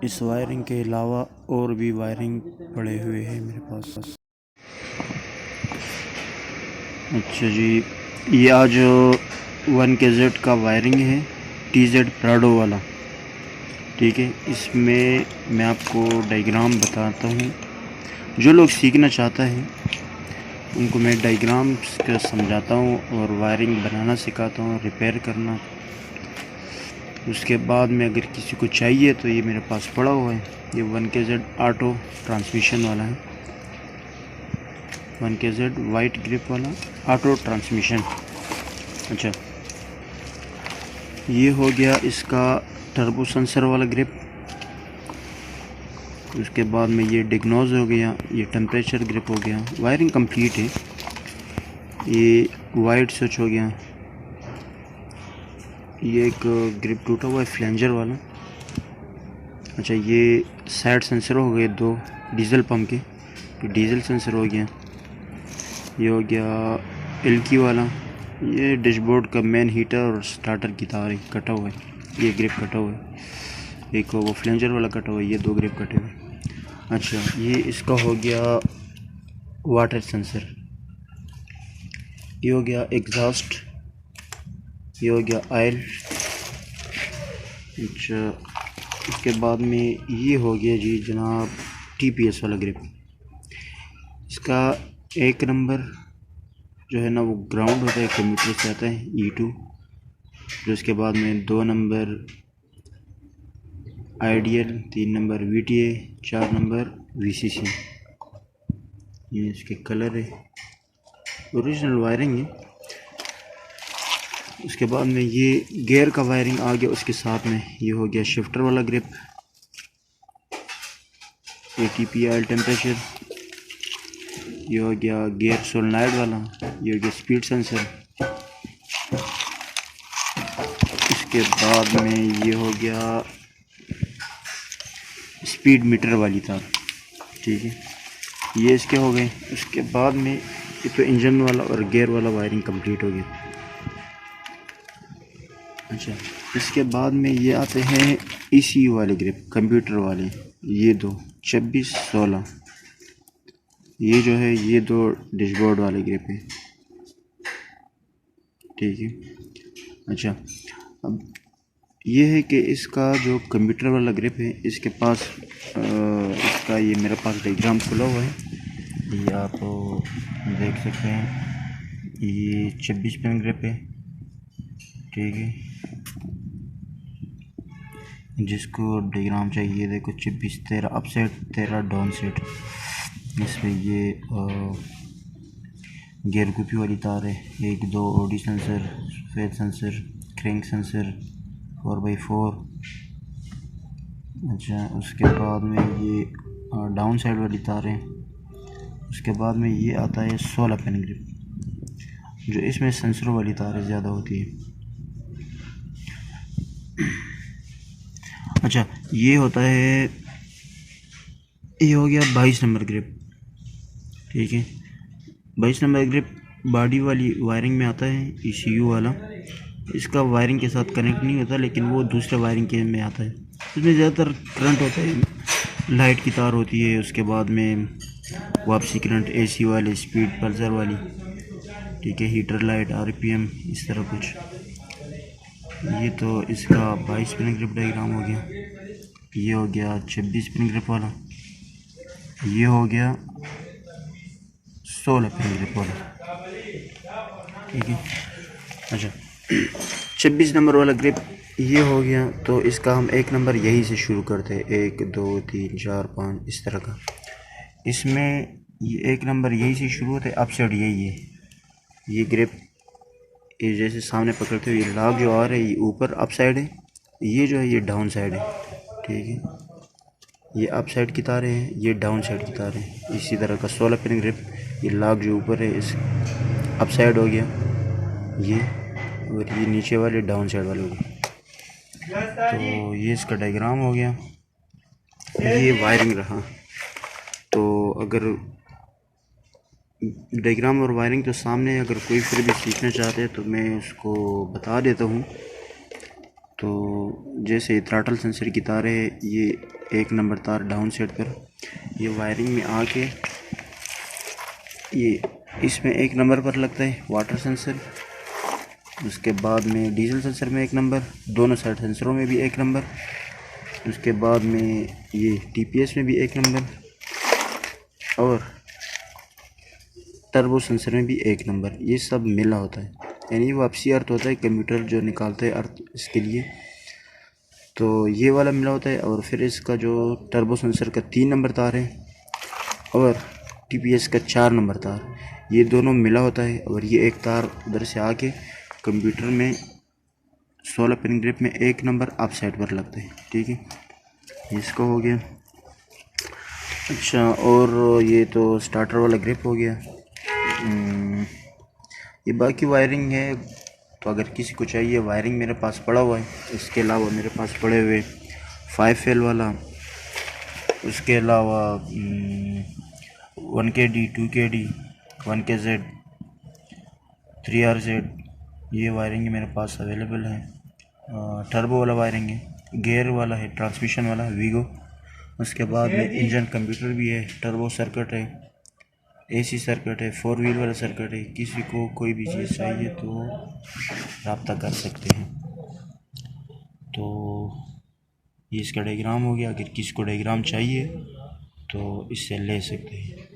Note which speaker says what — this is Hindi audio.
Speaker 1: इस वायरिंग के अलावा और भी वायरिंग पड़े हुए हैं मेरे पास। अच्छा जी, ये आज 1KZ का वायरिंग है, TZ प्राडो वाला। ठीक है, इसमें मैं आपको डायग्राम बताता हूँ। जो लोग सीखना चाहता है उनको मैं डायग्राम्स का समझाता हूँ और वायरिंग बनाना सिखाता हूँ, रिपेयर करना। उसके बाद में अगर किसी को चाहिए तो ये मेरे पास पड़ा हुआ है। ये 1KZ ऑटो ट्रांसमिशन वाला है, 1KZ वाइट ग्रिप वाला ऑटो ट्रांसमिशन। अच्छा, ये हो गया इसका टर्बो सेंसर वाला ग्रिप। उसके बाद में ये डिग्नोज हो गया, ये टेम्परेचर ग्रिप हो गया। वायरिंग कंप्लीट है। ये वाइट स्विच हो गया। ये एक ग्रिप टूटा हुआ है फ्लैंजर वाला। अच्छा, ये साइड सेंसर हो गए 2 डीजल पंप के, तो डीजल सेंसर हो गया। ये हो गया एल्की वाला। ये डैशबोर्ड का मेन हीटर और स्टार्टर की तार है, कटा हुआ है। ये ग्रिप कटा हुआ है। एक वो फ्लैंजर वाला कटा हुआ है। ये 2 ग्रिप कटे हुए हैं। अच्छा, ये इसका हो गया वाटर सेंसर। ये हो गया एग्जॉस्ट। ये हो गया ऑयल। अच्छा, उसके बाद में ये हो गया जी जनाब TPS वाला ग्रिप। इसका 1 नंबर जो है ना वो ग्राउंड होता है, कंप्यूटर से आता है E2। फिर उसके बाद में 2 number ideal, 3 number VTA, 4 number VCC। ये इसके कलर है, ओरिजिनल वायरिंग है। उसके बाद में ये गियर का वायरिंग आ गया उसके साथ में। ये हो गया शिफ्टर वाला ग्रिप, ATP ऑयल टेम्परेचर। ये हो गया गियर सोलेनॉइड वाला। ये हो गया स्पीड सेंसर। इसके बाद में ये हो गया स्पीड मीटर वाली तार। ठीक है, ये इसके हो गए। उसके बाद में ये तो इंजन वाला और गियर वाला वायरिंग कंप्लीट हो गया। अच्छा, इसके बाद में ये आते हैं ECU वाले ग्रिप, कंप्यूटर वाले। ये 2 26 16। ये जो है ये 2 डैशबोर्ड वाले ग्रिप है। ठीक है। अच्छा, अब ये है कि इसका जो कंप्यूटर वाला ग्रिप है, इसके पास इसका ये मेरे पास डायग्राम खुला हुआ है। ये आप देख सकते हैं। ये 26 पिन ग्रिप है। ठीक है, जिसको डायग्राम चाहिए देखो 26 13 अप सेट, 13 डाउन सेट। इसमें ये गियर गुपी वाली तार है। 1 2 OD सेंसर, सफ़ेद सेंसर, क्रैंक सेंसर 4x4। अच्छा, उसके बाद में ये डाउन साइड वाली तार है। उसके बाद में ये आता है 16 पिन ग्रिप, जो इसमें सेंसरों वाली तारें ज़्यादा होती है। अच्छा, ये होता है, ये हो गया 22 नंबर ग्रिप। ठीक है, 22 नंबर ग्रिप बॉडी वाली वायरिंग में आता है, ECU वाला। इसका वायरिंग के साथ कनेक्ट नहीं होता, लेकिन वो दूसरे वायरिंग के में आता है। इसमें ज़्यादातर करंट होता है, लाइट की तार होती है। उसके बाद में वापसी करंट AC वाले, स्पीड पल्सर वाली। ठीक है, हीटर लाइट, RPM, इस तरह कुछ। ये तो इसका 22 पिन ग्रिप डायग्राम हो गया। ये हो गया 26 पिन ग्रिप वाला। ये हो गया 16 पिन ग्रिप वाला। ठीक है। अच्छा, 26 नंबर वाला ग्रिप ये हो गया, तो इसका हम 1 नंबर यहीं से शुरू करते हैं। 1 2 3 4 5 इस तरह का। इसमें ये 1 नंबर यहीं से शुरू होता है, अप साइड यही है। ये ग्रिप ये जैसे सामने पकड़ते हो, ये लॉक जो आ रहा है ये ऊपर अप साइड है, ये जो है ये डाउन साइड है। ठीक है, ये अप साइड की तारें हैं, ये डाउन साइड की तारें हैं। इसी तरह का 16 पिन ग्रिप। ये लॉक जो ऊपर है इस अप साइड हो गया ये, और ये नीचे वाले डाउन साइड वाले हो गए। तो ये इसका डायग्राम हो गया। ये वायरिंग रहा। तो अगर डायग्राम और वायरिंग तो सामने है, अगर कोई फिर भी सीखना चाहते हैं तो मैं उसको बता देता हूँ। तो जैसे थ्रॉटल सेंसर की तार है, ये 1 नंबर तार डाउन साइड पर। ये वायरिंग में आके ये इसमें 1 नंबर पर लगता है वाटर सेंसर। उसके बाद में डीजल सेंसर में 1 नंबर, दोनों साइड सेंसरों में भी 1 नंबर। उसके बाद में ये टीपीएस में भी 1 नंबर और टर्बो सेंसर में भी 1 नंबर। ये सब मिला होता है, यानी वापसी अर्थ होता है कंप्यूटर जो निकालते हैं अर्थ इसके लिए, तो ये वाला मिला होता है। और फिर इसका जो टर्बो सेंसर का 3 नंबर तार है और टीपीएस का 4 नंबर तार, ये दोनों मिला होता है। और ये एक तार उधर से आके कंप्यूटर में 16 पिन ग्रिप में 1 नंबर अप साइड पर लगता है। ठीक है, इसका हो गया। अच्छा, और ये तो स्टार्टर वाला ग्रिप हो गया। ये बाकी वायरिंग है, तो अगर किसी को चाहिए वायरिंग मेरे पास पड़ा हुआ है। इसके अलावा मेरे पास पड़े हुए 5 फेल वाला, उसके अलावा 1kd 2kd 1kz 3rz, ये वायरिंग मेरे पास अवेलेबल है। टर्बो वाला वायरिंग है, गियर वाला है, ट्रांसमिशन वाला है वीगो। उसके बाद में इंजन कंप्यूटर भी है, टर्बो सर्किट है, एसी सर्किट है, 4 व्हील वाला सर्किट है। किसी को कोई भी चीज़ चाहिए तो रब्ता कर सकते हैं। तो ये इसका डायग्राम हो गया। अगर किसी को डायग्राम चाहिए तो इससे ले सकते हैं।